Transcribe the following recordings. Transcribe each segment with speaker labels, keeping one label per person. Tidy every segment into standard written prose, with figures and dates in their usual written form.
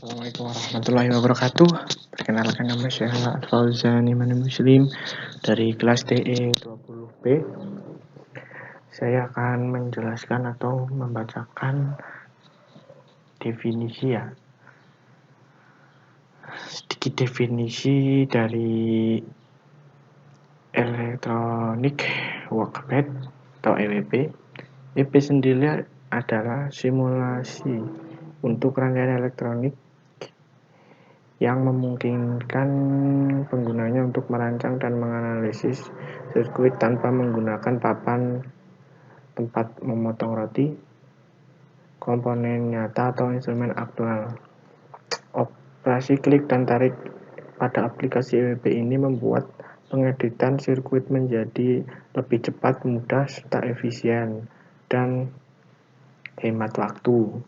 Speaker 1: Assalamualaikum warahmatullahi wabarakatuh. Perkenalkan, nama saya Al-Fauzan Iman Muslim dari kelas TE 20B. Saya akan menjelaskan atau membacakan definisi sedikit definisi dari Electronic Workbench atau EWP. EWP sendiri adalah simulasi untuk rangkaian elektronik yang memungkinkan penggunanya untuk merancang dan menganalisis sirkuit tanpa menggunakan papan tempat memotong roti, komponen nyata atau instrumen aktual. Operasi klik dan tarik pada aplikasi EWP ini membuat pengeditan sirkuit menjadi lebih cepat, mudah, serta efisien, dan hemat waktu.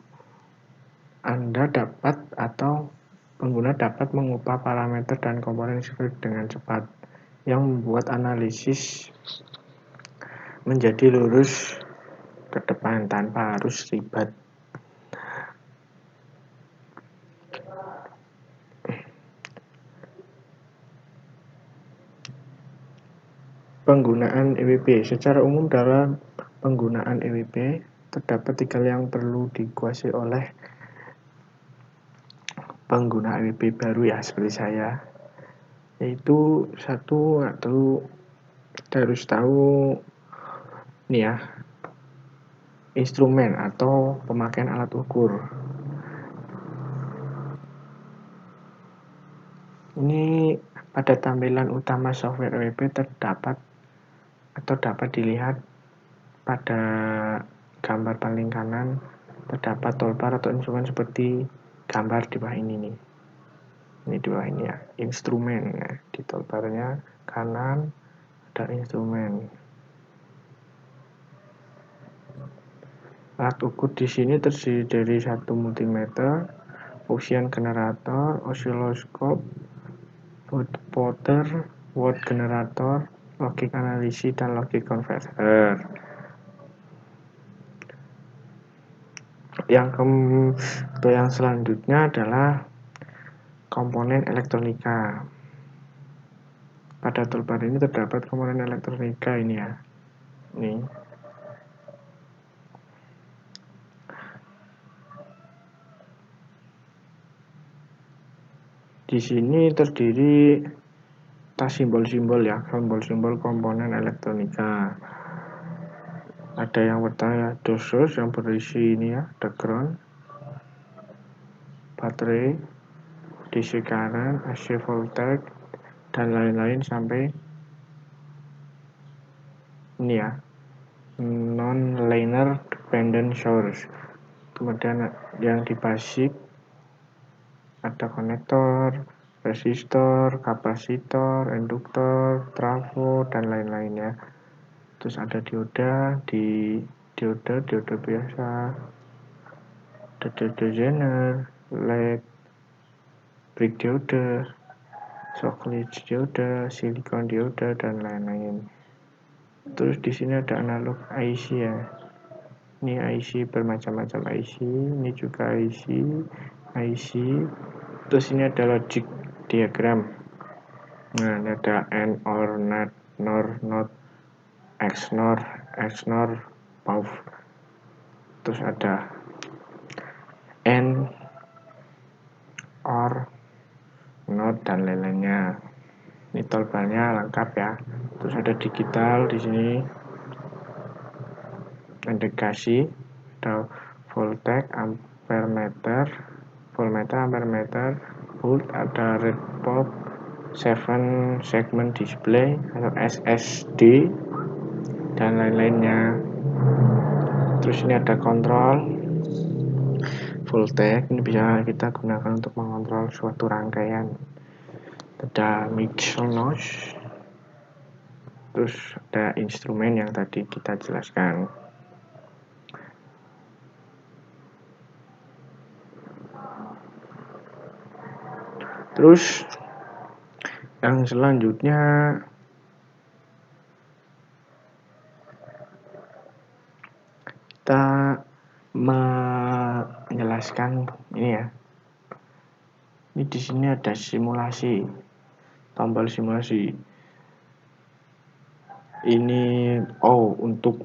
Speaker 1: Pengguna dapat mengubah parameter dan komponen sirkuit dengan cepat, yang membuat analisis menjadi lurus ke depan tanpa harus ribet. Penggunaan EWP. Secara umum dalam penggunaan EWP terdapat 3 yang perlu dikuasai oleh pengguna EWP baru seperti saya, yaitu satu, kita harus tahu instrumen atau pemakaian alat ukur. Ini pada tampilan utama software EWP dapat dilihat pada gambar paling kanan, terdapat toolbar atau instrumen seperti gambar di bawah ini nih. Ini di bawah ini instrumen. Di toolbarnya kanan ada instrumen. Alat ukur di sini terdiri dari satu multimeter, Gaussian generator, oscilloscope, voter, word generator, logic analysis, dan logic converter. Yang selanjutnya adalah komponen elektronika. Pada toolbar ini terdapat komponen elektronika ini Ini. Di sini terdiri atas simbol-simbol simbol-simbol komponen elektronika. Ada yang pertama dosos yang berisi ini the ground, baterai, DC current, AC voltage, dan lain-lain sampai ini non-linear dependent source. Kemudian yang di basic ada konektor, resistor, kapasitor, induktor, trafo, dan lain-lainnya. Terus ada dioda, dioda biasa, ada dioda zener, LED, brick dioda, chocolate dioda, silikon dioda, dan lain-lain. Terus di sini ada analog IC Ini IC bermacam-macam IC, ini juga IC. Terus ini ada logic diagram. Nah, ini ada AND, OR, NAND, NOR, NOT, XNOR, POW. Terus ada AND, OR, NOT, dan lain-lainnya. Ini toolbarnya lengkap Terus ada digital di sini. Indikasi ada voltage, ampermeter, ampermeter, volt, ada red pop, 7 segment display atau SSD, dan lain-lainnya. Terus ini ada kontrol voltage, ini bisa kita gunakan untuk mengontrol suatu rangkaian. Ada mixer noise. Terus ada instrumen yang tadi kita jelaskan. Terus yang selanjutnya kita menjelaskan ini Ini di sini ada simulasi, tombol simulasi. Ini O untuk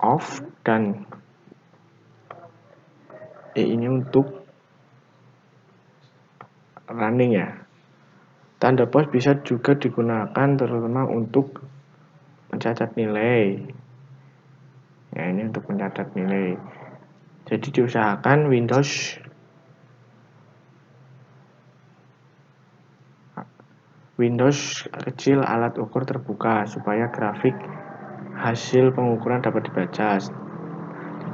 Speaker 1: off dan E ini untuk running ya. Tanda pos bisa juga digunakan terutama untuk mencatat nilai. Ya, ini untuk mencatat nilai. Jadi diusahakan Windows kecil alat ukur terbuka supaya grafik hasil pengukuran dapat dibaca.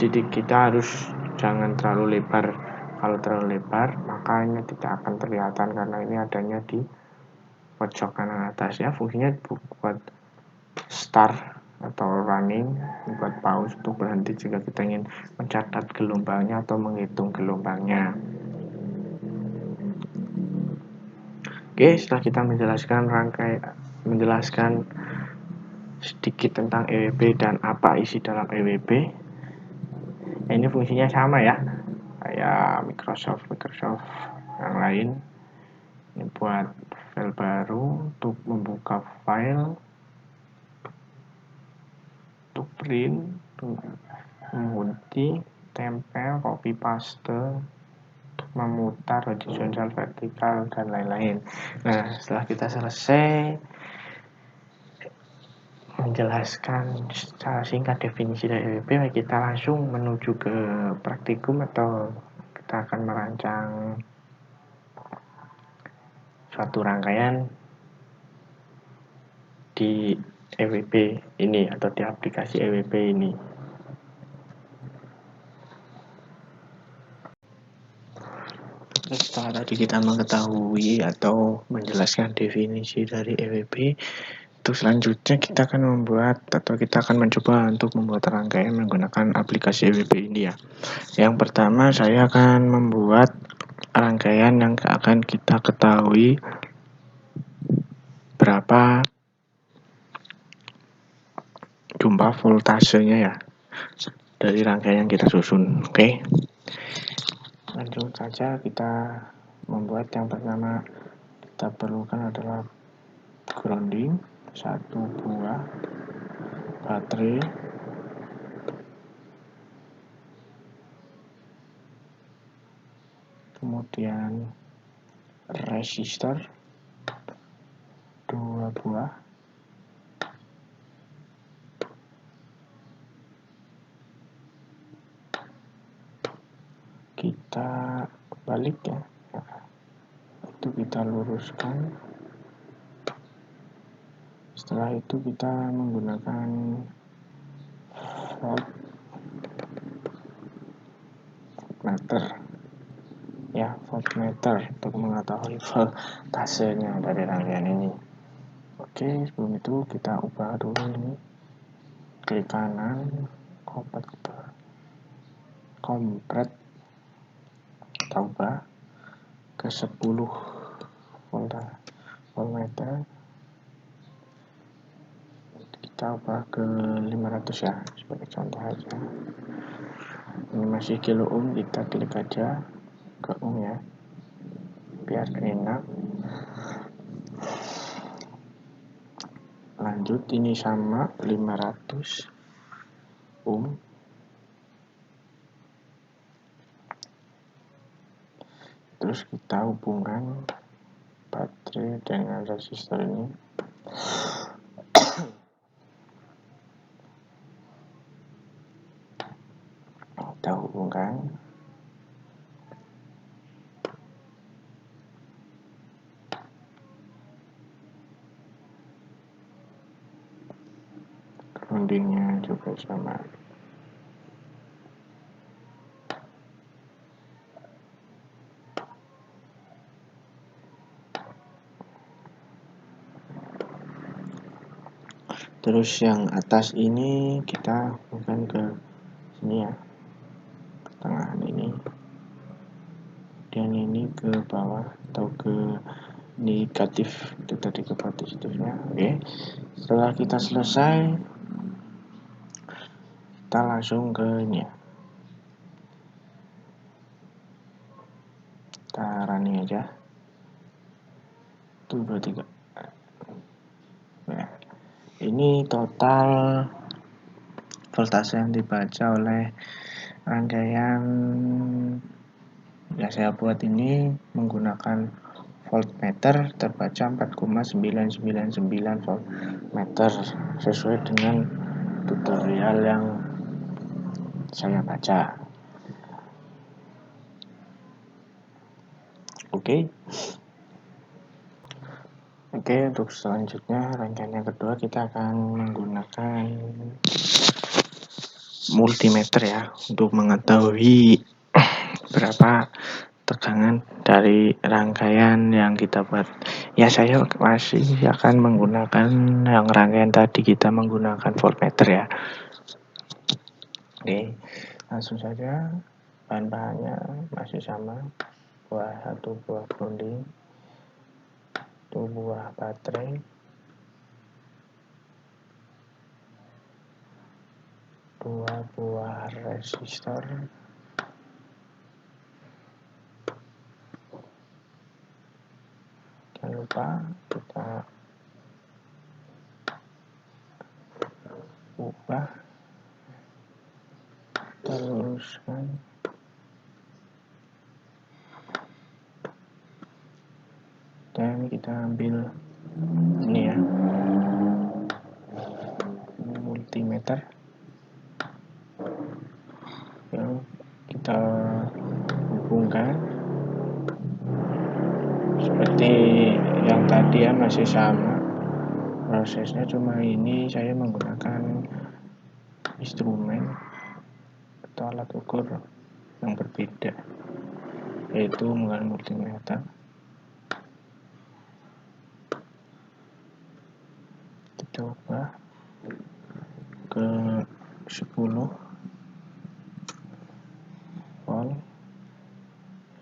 Speaker 1: Jadi kita harus jangan terlalu lebar. Kalau terlalu lebar maka ini tidak akan kelihatan karena ini adanya di pojok kanan atas ya. Fungsinya buat start atau running, buat pause untuk berhenti jika kita ingin mencatat gelombangnya atau menghitung gelombangnya. Oke, setelah kita menjelaskan sedikit tentang EWB dan apa isi dalam EWB, ini fungsinya sama ya, kayak Microsoft yang lain. Ini buat file baru, untuk membuka file, untuk print, untuk mengunci, tempel, copy paste, untuk memutar horizontal, vertikal, dan lain-lain. Nah, setelah kita selesai menjelaskan secara singkat definisi dari EWB, kita langsung menuju ke praktikum atau kita akan merancang suatu rangkaian di EWB ini atau di aplikasi EWB ini. Setelah tadi kita mengetahui atau menjelaskan definisi dari EWB, untuk selanjutnya kita akan mencoba untuk membuat rangkaian menggunakan aplikasi EWB ini ya. Yang pertama saya akan membuat rangkaian yang akan kita ketahui berapa jumlah voltasenya ya dari rangkaian yang kita susun. Oke. Lanjut saja, kita membuat yang pertama kita perlukan adalah grounding, 1 buah baterai, kemudian resistor 2 buah, kita balik ya, itu kita luruskan. Setelah itu kita menggunakan voltmeter ya, voltmeter untuk mengetahui voltasenya dari rangkaian ini. Oke, sebelum itu kita ubah dulu ini, klik kanan, kompret, kita ubah ke 10 voltmeter, kita ubah ke 500 ya, sebagai contoh aja. Ini masih kilo ohm, kita klik aja ke ohm ya, biar enak. Lanjut, ini sama 500 ohm. Terus kita hubungkan baterai dengan resistor ini. Kita hubungkan. Groundingnya juga sama. Terus yang atas ini kita hubungkan ke sini ya, ke tengah ini, dan ini ke bawah atau ke negatif, itu tadi ke positifnya. Oke, setelah kita selesai, kita langsung ke ini ya, Kita running aja. 1, 2, 3. Nah, ini total voltase yang dibaca oleh rangkaian yang saya buat ini menggunakan voltmeter, terbaca 4,999 voltmeter sesuai dengan tutorial yang saya baca. Oke, untuk selanjutnya rangkaian yang kedua kita akan menggunakan multimeter ya untuk mengetahui berapa tegangan dari rangkaian yang kita buat. Ya, saya masih akan menggunakan yang rangkaian tadi, kita menggunakan voltmeter ya. Oke, langsung saja. Bahan-bahannya masih sama, satu buah grounding, 2 buah baterai, 2 buah resistor, jangan lupa kita ubah, teruskan, dan kita ambil ini ya, multimeter yang kita hubungkan seperti yang tadi ya, masih sama prosesnya, cuma ini saya menggunakan instrumen atau alat ukur yang berbeda, yaitu menggunakan multimeter. Kita ubah ke 10 volt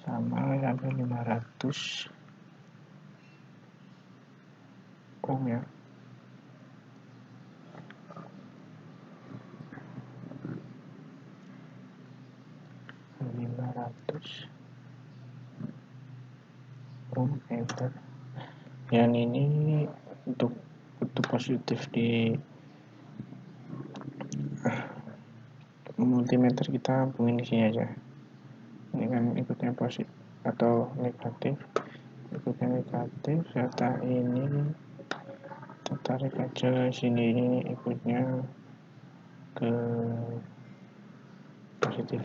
Speaker 1: sama sampai 500 ohm ya. Meter. Yang ini untuk positif di multimeter kita hubungin di sini aja. Ini kan ikutnya positif atau negatif, ikutnya negatif, serta ini tertarik aja sini, ini ikutnya ke positif.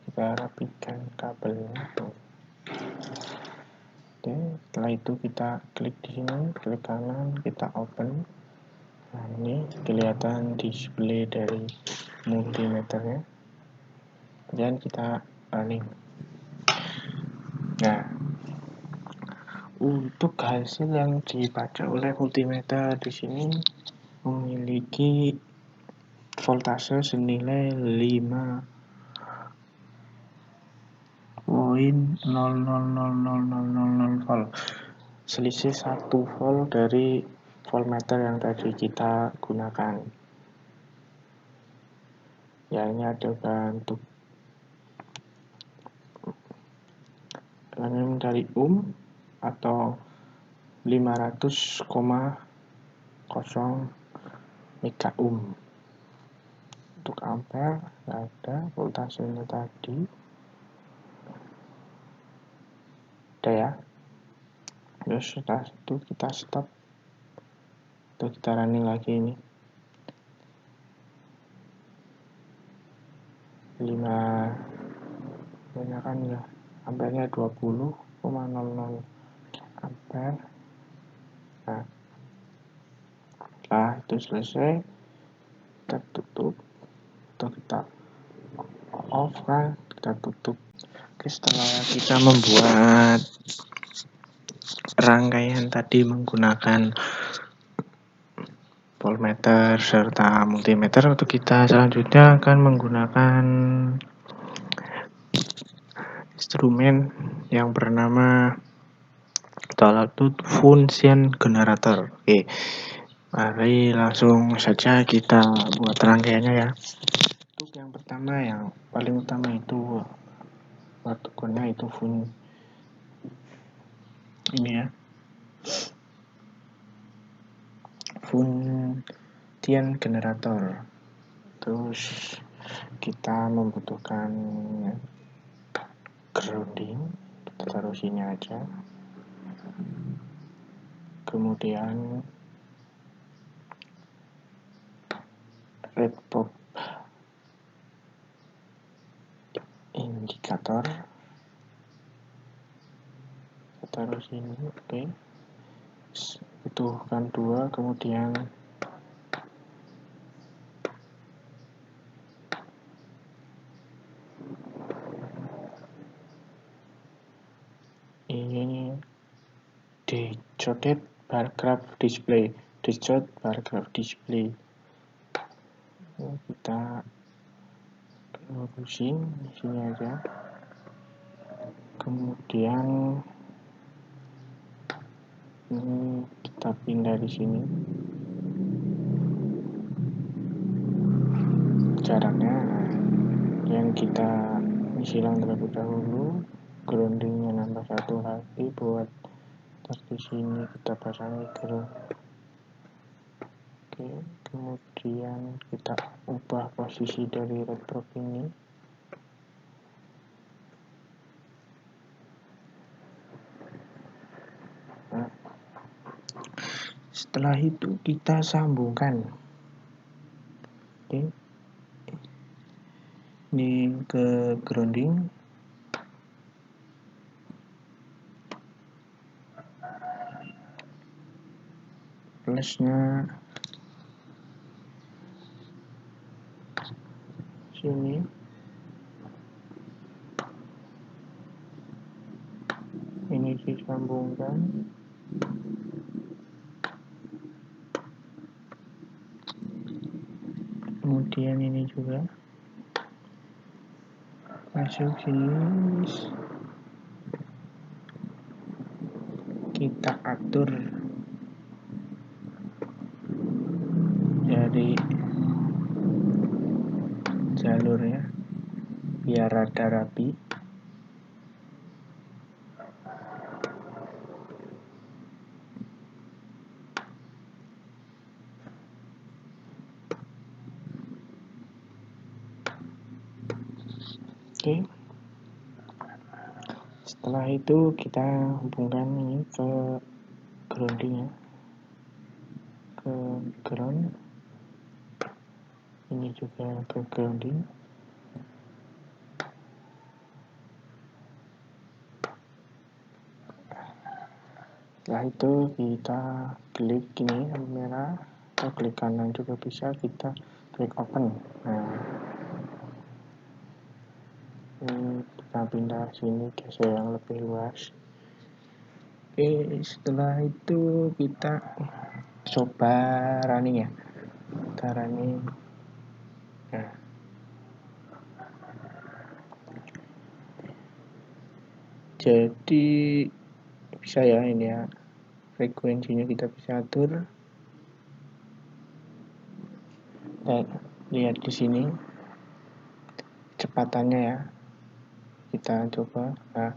Speaker 1: Kita rapikan kabelnya. Oke, setelah itu kita klik di sini, klik kanan, kita open. Nah, ini kelihatan display dari multimeternya, dan kita running. Nah, untuk hasil yang dibaca oleh multimeter di sini memiliki voltase senilai 5,000000 volt, selisih 1 volt dari voltmeter yang tadi kita gunakan. Ya, ini ada bentuk dari ohm atau 500,0 mega ohm. Untuk ampere nggak ada, voltasenya tadi ada ya. Terus setelah itu kita stop atau kita running lagi. Ini 5 kan ya, ampernya 20,00 ampere. Nah, setelah itu selesai, kita tutup atau kita off kan, kita tutup. Oke, setelah kita membuat rangkaian tadi menggunakan voltmeter serta multimeter, untuk kita selanjutnya akan menggunakan instrumen yang bernama Altitude Function Generator. Oke, mari langsung saja kita buat rangkaiannya ya. Untuk yang pertama, yang paling utama itu protokolnya itu ini ya, Funtian generator. Terus kita membutuhkan grounding, kita taruh sini aja. Kemudian red pop indikator, kita taruh sini. Oke. Butuhkan 2, kemudian ini dicoded bar graph display, bar graph display. Kita lurusin di sini aja. Kemudian ini kita pindah di sini. Caranya yang kita silang terlebih dahulu, groundingnya nambah 1 lagi buat di sini kita pasangi ground. Oke, kemudian kita ubah posisi dari red probe ini. Nah, setelah itu kita sambungkan. Oke, ini ke grounding. Plusnya sini. Ini disambungkan. Kemudian ini juga masuk sini. Kita atur dari jalurnya biar rada rapi. Oke. Setelah itu kita hubungkan ini ke grounding ya, ke ground. Ini juga ke grounding. Setelah itu kita klik ini merah, atau klik kanan juga bisa, kita klik open. Nah, ini kita pindah sini geser yang lebih luas. Oke, setelah itu kita coba running ya, kita running. Nah, jadi bisa ya ini ya, frekuensinya kita bisa atur. Lihat di sini kecepatannya ya, kita coba. Nah,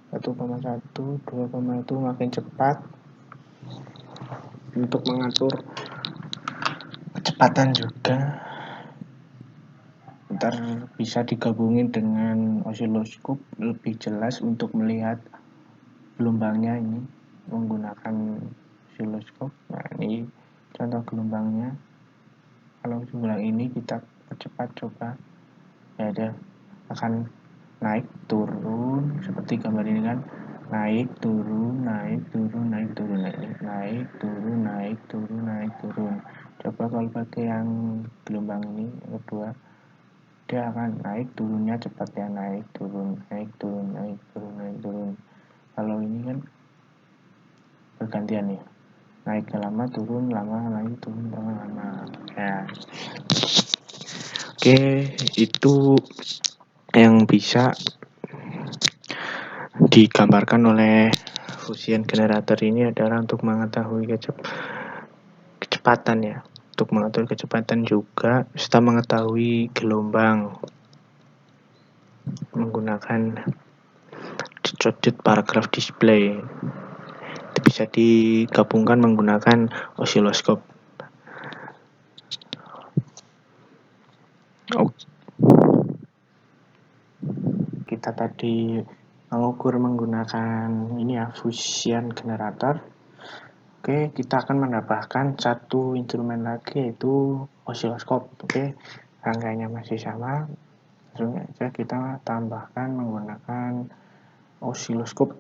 Speaker 1: 1,1, 2,1 makin cepat. Untuk mengatur kecepatan juga ntar bisa digabungin dengan osiloskop lebih jelas untuk melihat gelombangnya. Ini menggunakan osiloskop. Nah, ini contoh gelombangnya. Kalau gelombang ini kita percepat coba, ya ada akan naik turun seperti gambar ini kan, naik turun naik turun naik turun, naik turun naik turun naik turun. Coba kalau pakai yang gelombang ini kedua, dia akan naik turunnya cepat ya, naik turun naik turun naik turun naik turun. Kalau ini kan bergantian ya, naik lama turun lama, naik turun lama ya. Oke, itu yang bisa digambarkan oleh Fusion generator ini adalah untuk mengetahui kecepatan ya. untuk mengatur kecepatan juga, serta mengetahui gelombang menggunakan distort paragraph display. Itu bisa digabungkan menggunakan osiloskop. Kita tadi mengukur menggunakan ini ya, fusion generator. Oke, kita akan menambahkan satu instrumen lagi, yaitu osiloskop. Oke, rangkaiannya masih sama. Langsung aja kita tambahkan menggunakan osiloskop.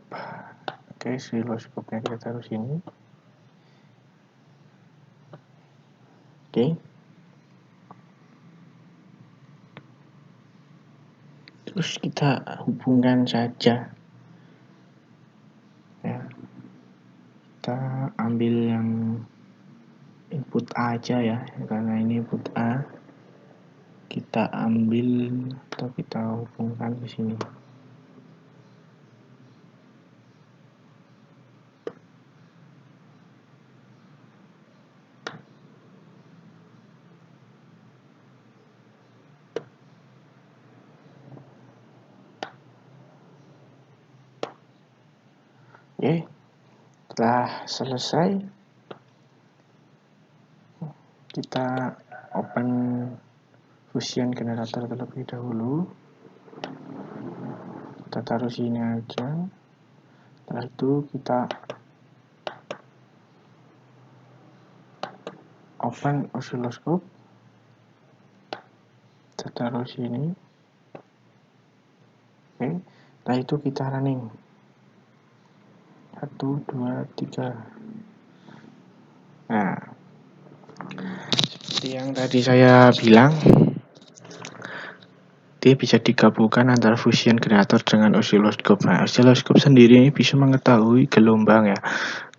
Speaker 1: Oke, osiloskopnya kita taruh sini. Oke. Terus kita hubungkan saja. Ya. Kita ambil yang input A aja ya, karena ini input A. Kita ambil atau kita hubungkan ke sini. Oke, setelah selesai kita open fusion generator terlebih dahulu. Kita taruh sini aja. Setelah itu kita open osiloskop. Kita taruh sini. Oke, setelah itu kita running. 1, 2, 3. Nah, seperti yang tadi saya bilang, dia bisa digabungkan antara fusion generator dengan osiloskop. Nah, osiloskop sendiri ini bisa mengetahui gelombang ya,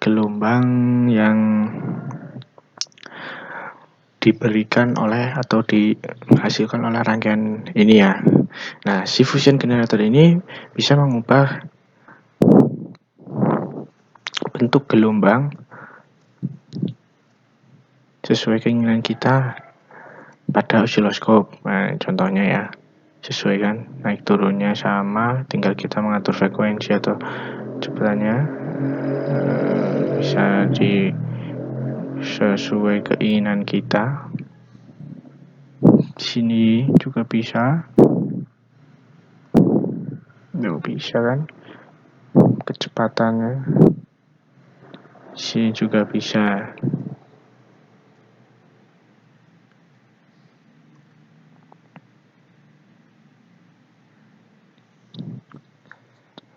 Speaker 1: gelombang yang diberikan oleh atau dihasilkan oleh rangkaian ini ya. Nah, si fusion generator ini bisa mengubah bentuk gelombang sesuai keinginan kita pada osiloskop. Nah, contohnya ya, sesuai kan, naik turunnya sama, tinggal kita mengatur frekuensi atau kecepatannya, bisa sesuai keinginan kita. Di sini juga bisa. Bisa kan, kecepatannya. Di sini juga bisa.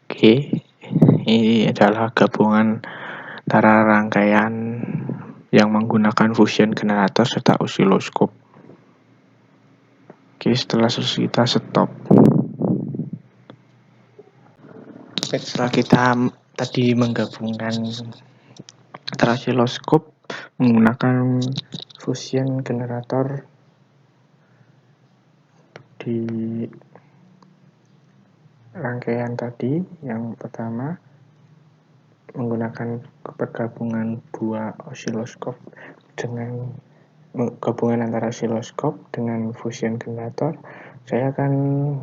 Speaker 1: Oke, ini adalah gabungan antara rangkaian yang menggunakan fusion generator serta osiloskop. Oke, setelah selesai kita stop. Oke, setelah kita tadi menggabungkan antara osiloskop menggunakan fusion generator di rangkaian tadi, yang pertama menggunakan pergabungan dua osiloskop dengan gabungan antara osiloskop dengan fusion generator. Saya akan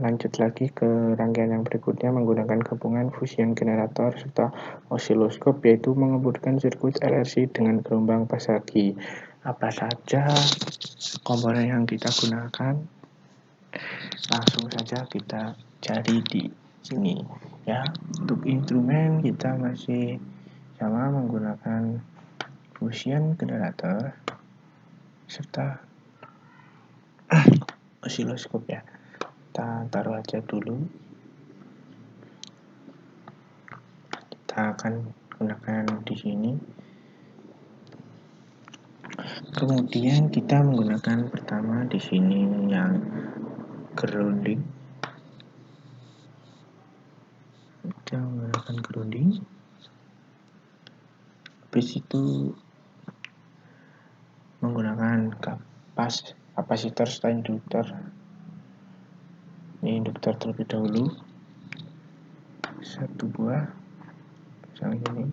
Speaker 1: lanjut lagi ke rangkaian yang berikutnya menggunakan gabungan fusion generator serta osiloskop, yaitu mengemudikan sirkuit LRC dengan gelombang Pasagi. Apa saja komponen yang kita gunakan? Langsung saja kita cari di sini ya. Untuk instrumen kita masih sama menggunakan fusion generator serta osiloskop ya. Kita taruh aja dulu. Kita akan gunakan di sini. Kemudian kita menggunakan pertama di sini yang grounding. Kita menggunakan grounding. Habis itu menggunakan kapasitor serta induktor. Ini induktor terlebih dahulu. Satu buah. Misalnya gini.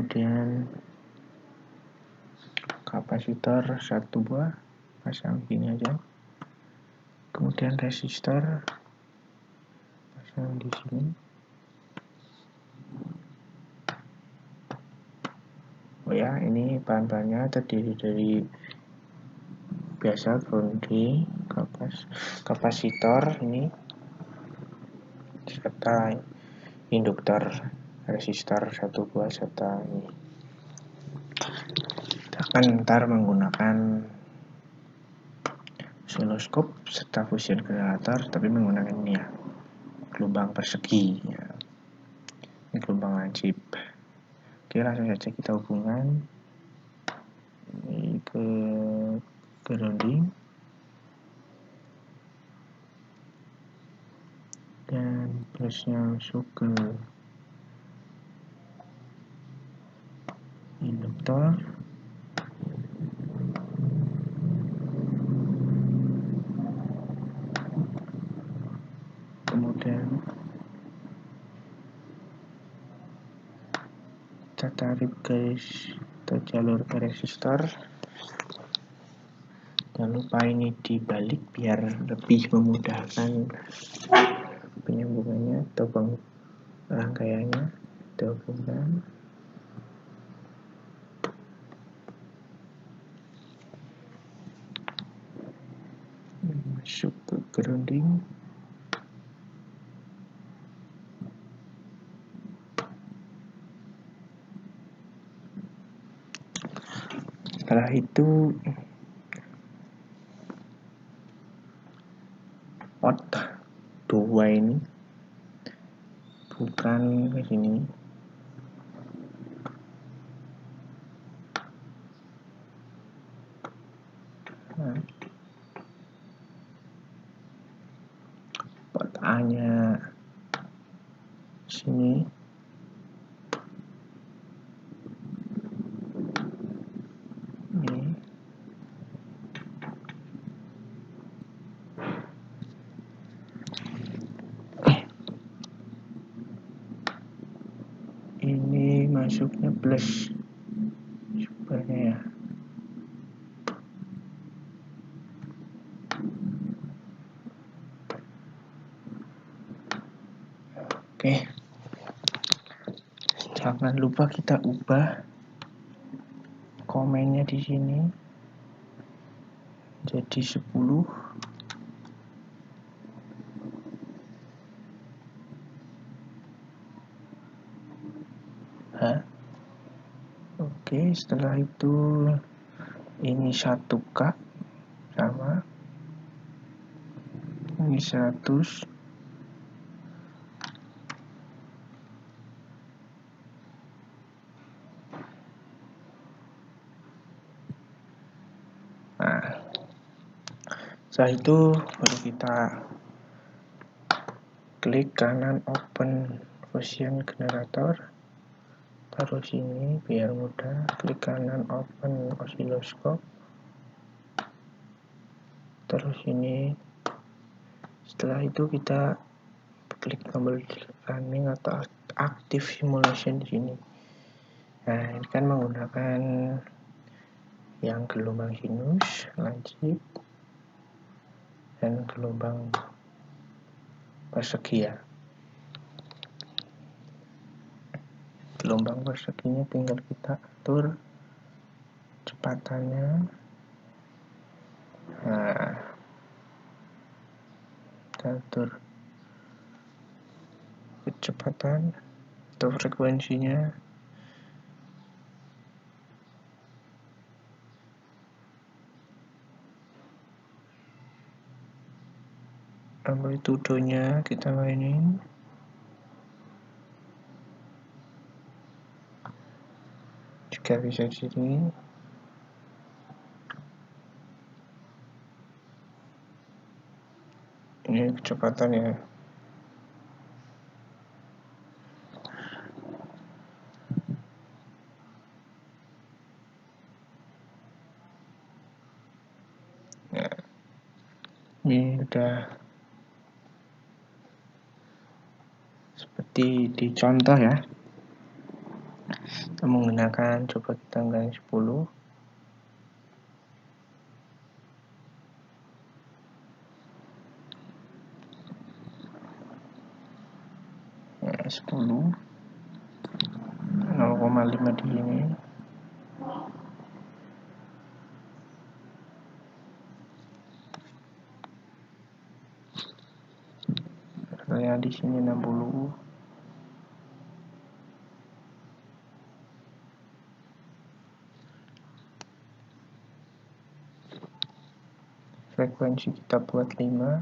Speaker 1: kemudian kapasitor 1 buah, pasang gini aja, kemudian resistor pasang di sini. Oh ya, ini bahan-bahannya terdiri dari biasa grounding, kapasitor ini, serta induktor resistor 1 buah, serta ini. Kita akan ntar menggunakan osiloskop serta fusion generator, tapi menggunakan ini ya, gelombang persegi ya. Ini gelombang lancip. Oke, langsung saja kita hubungkan ini ke grounding dan plusnya masuk ke induktor. Kemudian kita tarik garis atau jalur ke resistor. Jangan lupa ini dibalik biar lebih memudahkan penyambungannya atau rangkaiannya. Kita hubungkan. Masuk ke grounding. Setelah itu out 2 ini bukan ke sini. Nah, port A-nya sini. Ini masuknya plus sebenarnya ya. Oke. Jangan lupa kita ubah komennya di sini jadi 10. Oke, setelah itu ini 1K sama ini 100. Nah, setelah itu baru kita klik kanan open fusion generator, taruh sini biar mudah. Klik kanan open osiloskop, terus ini. Setelah itu kita klik tombol running atau active simulation di sini. Nah, ini kan menggunakan yang gelombang sinus, lancip, dan gelombang persegi ya. Gelombang perseginya tinggal kita atur kecepatannya. Nah, kita atur kecepatan atau frekuensinya. Amplitudonya kita mainin. Juga bisa di sini. Ini kecepatan ya. Nah, ini udah seperti di contoh ya. Kita menggunakan, coba kita angka 10. Ya, 10 0,5 di sini. Saya di sini 60. Frekuensi kita buat 5.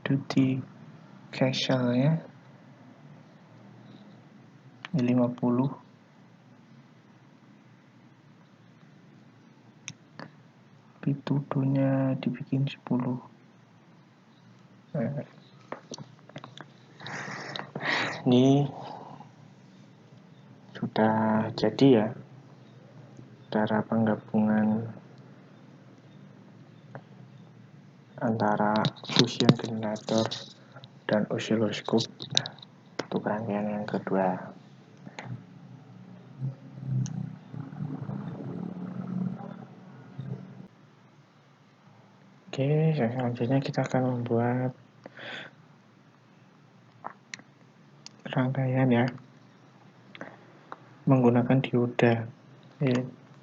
Speaker 1: Duty Castle ya, 50. Pitudunya dibikin 10. Ini sudah jadi ya cara penggabungan antara fusion generator dan oscilloscope untuk rangkaian yang kedua. Oke, selanjutnya kita akan membuat rangkaian ya menggunakan dioda.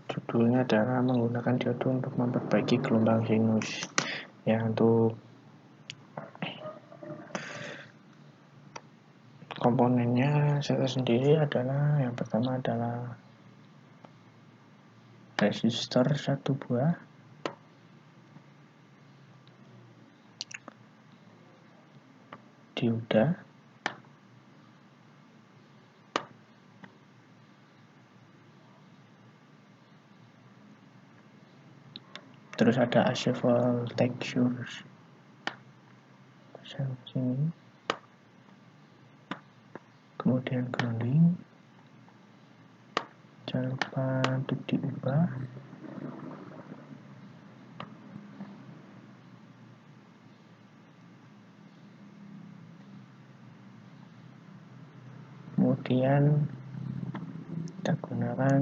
Speaker 1: Judulnya adalah menggunakan dioda untuk memperbaiki gelombang sinus. Ya, untuk komponennya saya sendiri adalah yang pertama adalah resistor 1 buah, dioda, terus ada AC voltage sini, kemudian grounding, jangan lupa untuk diubah, kemudian kita gunakan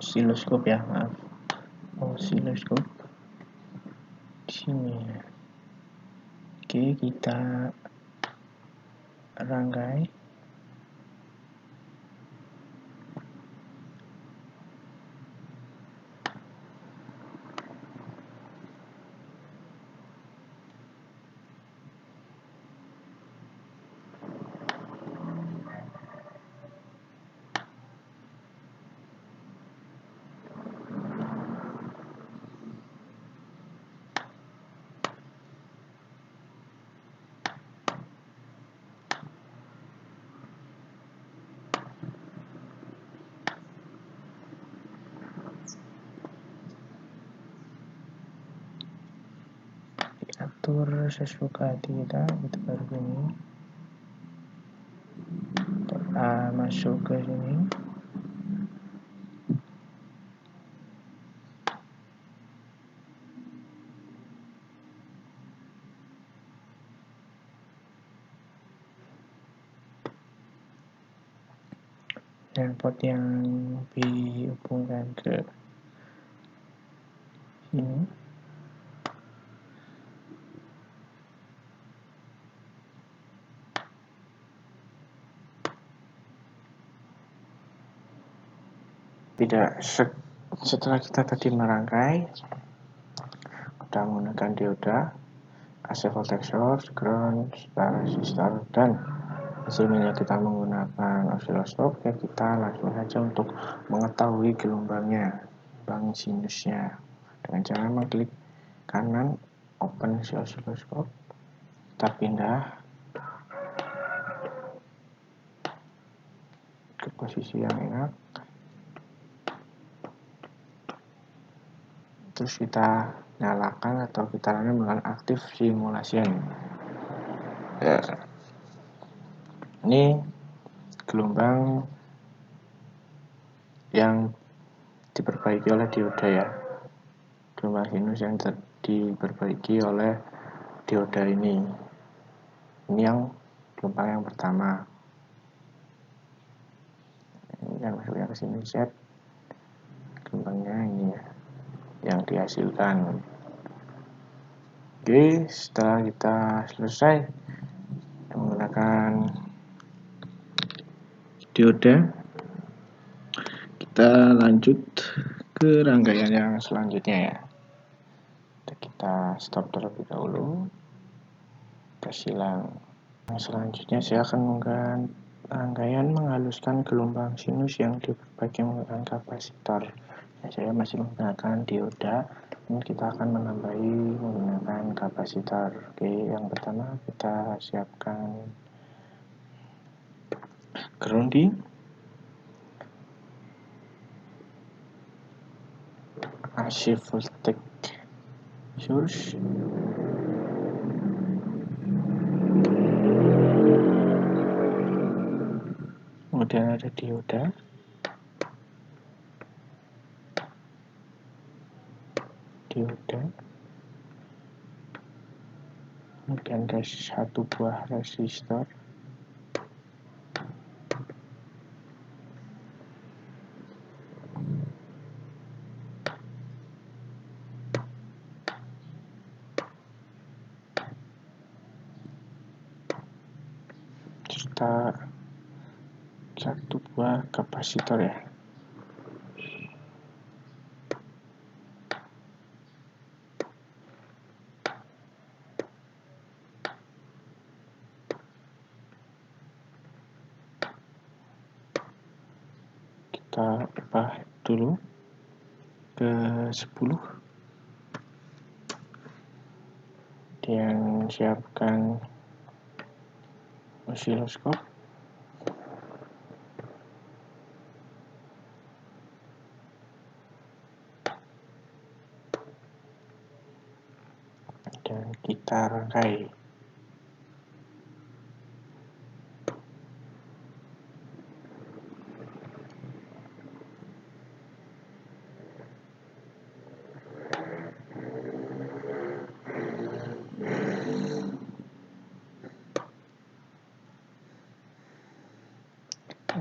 Speaker 1: oscilloscope ya, maaf, oscilloscope di sini. Oke, kita rangkai. Atur sesuka hati kita baru ini masuk ke sini, dan pot yang dihubungkan ke sini. Setelah kita tadi merangkai, kita menggunakan dioda, AC voltage source, ground, resistor, dan hasilnya kita menggunakan oscilloscope. Ya, kita langsung saja untuk mengetahui gelombangnya, gelombang sinusnya, dengan cara mengklik kanan open si oscilloscope. Kita pindah ke posisi yang enak, terus kita nyalakan atau kita running dengan active simulation. Ya. Ini gelombang yang diperbaiki oleh dioda ya. Gelombang sinus yang diperbaiki oleh dioda ini. Ini yang gelombang yang pertama. Ini yang masuknya ke sini Z. Gelombangnya ini ya, yang dihasilkan. Oke, setelah kita selesai menggunakan dioda, kita lanjut ke rangkaian yang selanjutnya ya. Kita stop terlebih dahulu. Kita silang. Selanjutnya saya akan menggunakan rangkaian menghaluskan gelombang sinus yang diperbaiki menggunakan kapasitor. Saya masih menggunakan dioda, dan kita akan menambahi menggunakan kapasitor. Oke, yang pertama kita siapkan grounding, AC voltage source, kemudian ada dioda, kemudian ada satu buah resistor, serta satu buah kapasitor ya. Kita ubah dulu ke 10. Dan siapkan osiloskop, dan kita rangkai.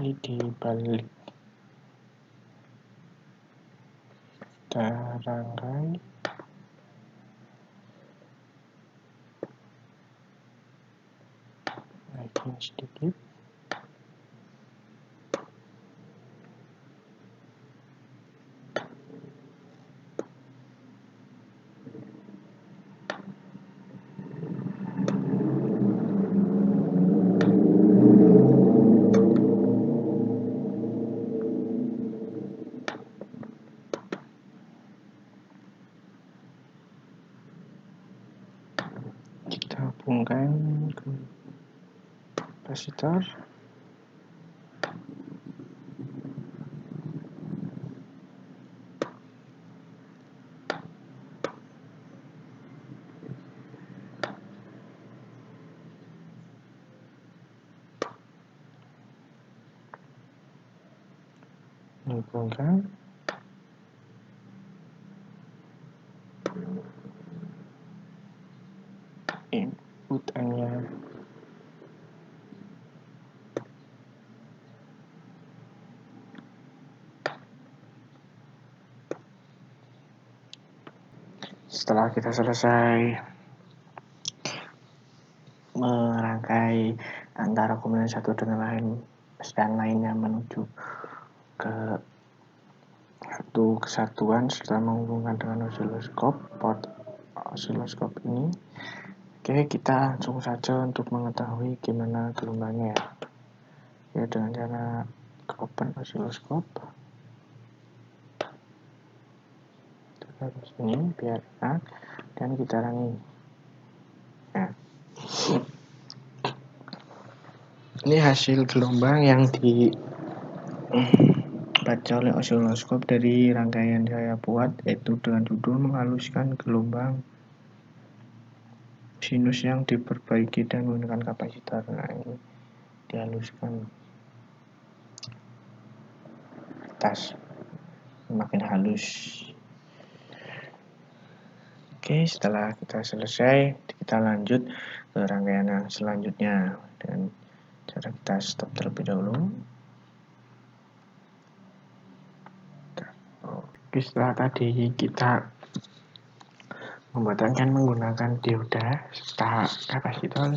Speaker 1: Ini dibalik, kita rangkai, naikin sedikit, kita hubungkan ke kapasitor, menghubungkan, inputannya setelah kita selesai merangkai antara komponen satu dengan lainnya menuju ke satu kesatuan setelah menghubungkan dengan osiloskop, port osiloskop ini. Oke, kita langsung saja untuk mengetahui gimana gelombangnya ya, dengan cara open osiloskop. Terus ini biar enak, dan kita running. Nah, ini hasil gelombang yang baca oleh osiloskop dari rangkaian saya buat, yaitu dengan judul menghaluskan gelombang sinus yang diperbaiki dan menggunakan kapasitor. Nah, ini dihaluskan atas makin halus. Oke, setelah kita selesai, kita lanjut ke rangkaian yang selanjutnya dengan cara kita stop terlebih dahulu. Oke, setelah tadi kita membuatkan menggunakan dioda serta kapasitor,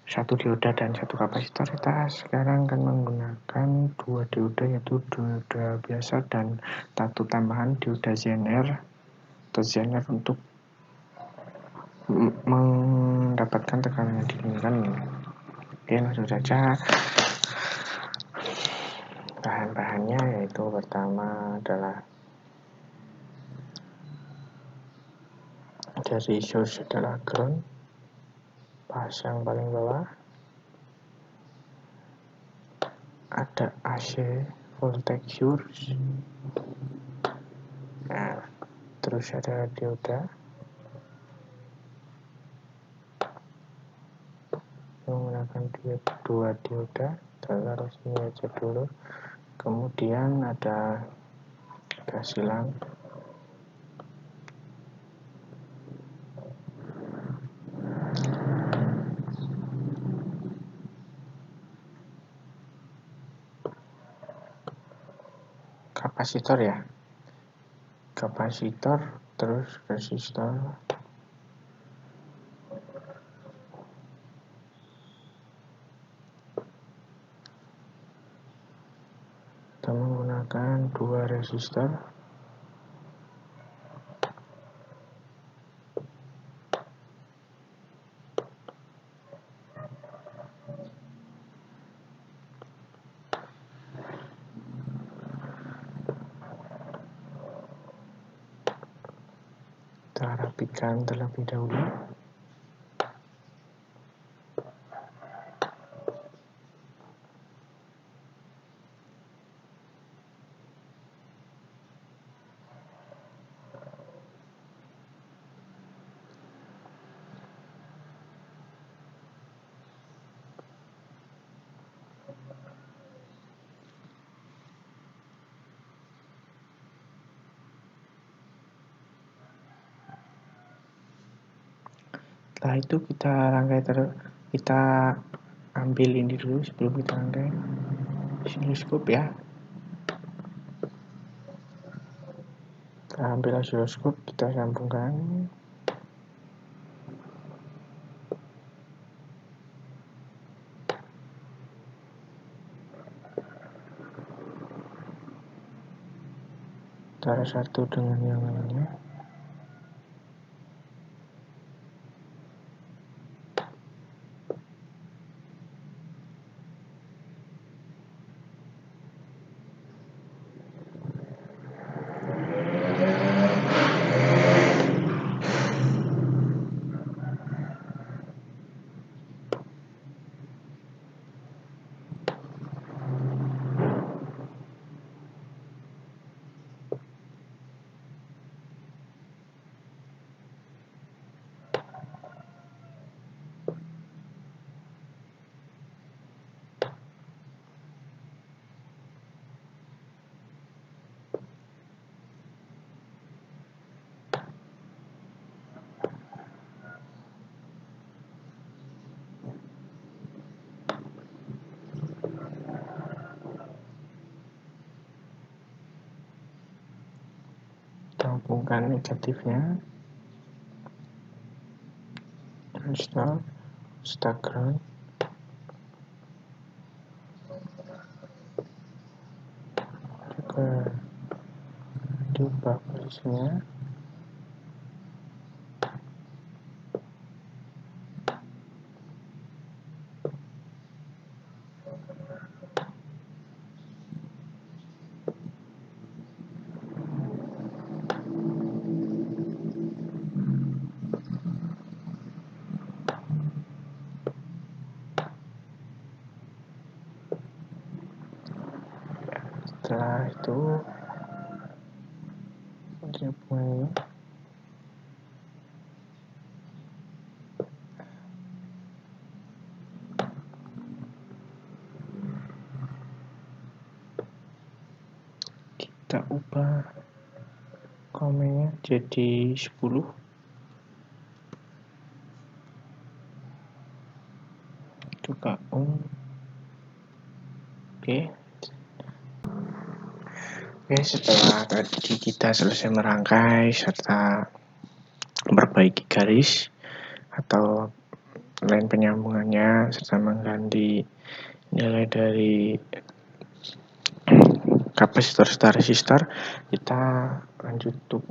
Speaker 1: satu dioda dan satu kapasitor, kita sekarang akan menggunakan dua dioda, yaitu dioda biasa dan satu tambahan dioda Zener atau Zener untuk mendapatkan tekanan yang diinginkan. Oke, langsung saja. Bahan-bahannya yaitu pertama adalah dari source adalah ground, pasang paling bawah. Ada AC voltage source. Nah, terus ada dioda menggunakan dua dioda, kita taruh sini aja dulu. Kemudian ada gas silang, kapasitor ya, kapasitor, terus resistor, kita menggunakan dua resistor, kita rapikan terlebih dahulu. Setelah itu kita ambil ini dulu sebelum kita rangkai osiloskop ya. Kita ambil osiloskop, kita sambungkan. Antara satu dengan yang lainnya. Hubungkan negatifnya, install Instagram, juga diubah posisinya. Setelah setelah itu kita ubah komennya jadi 10. Coba Oke, setelah tadi kita selesai merangkai serta memperbaiki garis atau line penyambungannya serta mengganti nilai dari kapasitor serta resistor, kita lanjut untuk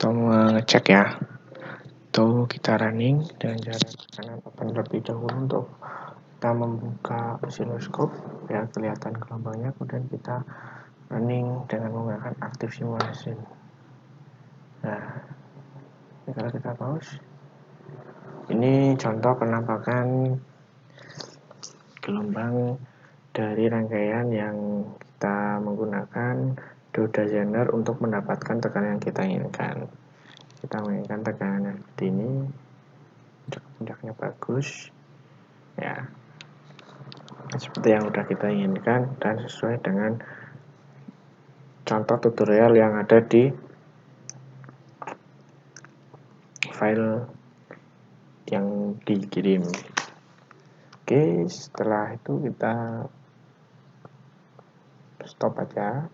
Speaker 1: mengecek ya. Atau kita running dengan cara kanan open terlebih dahulu untuk kita membuka osiloskop biar kelihatan gelombangnya, kemudian kita running dengan menggunakan active simulation. Nah, kalau kita pause, ini contoh penampakan gelombang dari rangkaian yang kita menggunakan dioda Zener untuk mendapatkan tekanan yang kita inginkan. Kita menginginkan tekanan yang seperti ini, puncaknya bagus, ya, seperti yang sudah kita inginkan dan sesuai dengan contoh tutorial yang ada di file yang dikirim. Oke, setelah itu kita stop aja.